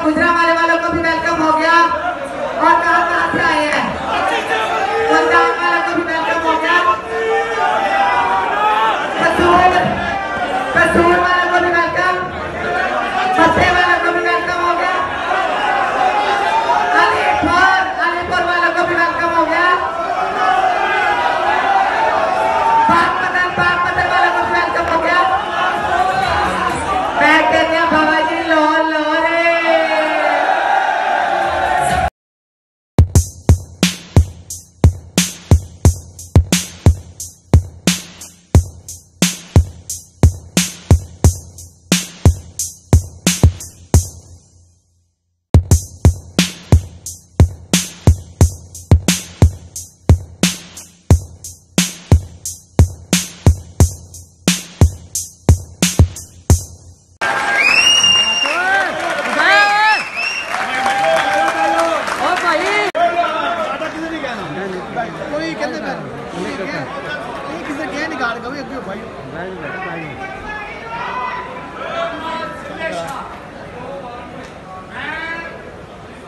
गुजरांवाले वालों को भी वेलकम हो गया। और कहाँ से आए हैं? मुल्तान वालों को भी वेलकम हो गया। कसूर वालों को भी वेलकम, मस्से वालों को भी वेलकम हो गया। अलीपुर वालों को भी वेलकम हो गया। पाकपतन वालों को भी वेलकम हो गया। मैं कहती हूँ बाबा जी लोर लोर है।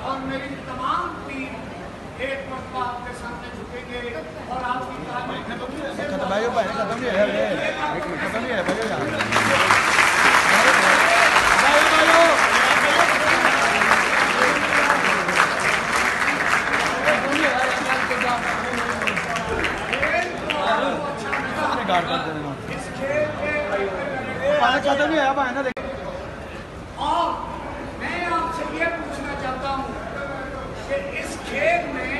और मेरी तमाम टीम एक मरतबा आपके सामने झुकेंगे और आपकी और मैं आपसे ये पूछना चाहता हूँ कि इस खेल में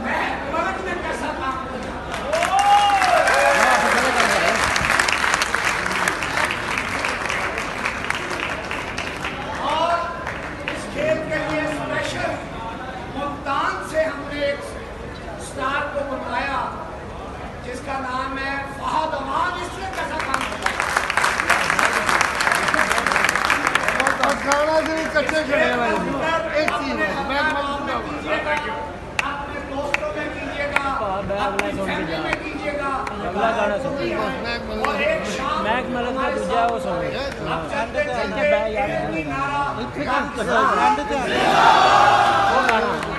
मैं वर्ग में कैसा काम करूँ और इस खेल के लिए स्पेशल मुल्तान से हमने एक स्टार को बुलवाया जिसका नाम है फहद अमान। इसलिए कैसा काम करता है खाना से भी कच्चे खड़े एक चीज है अपने दोस्तों में कीजिएगा, अपनी फैमिली में कीजिएगा और एक शाम मैक मतलब का दूजा वो सुन आप जानते हैं नारा वो गाना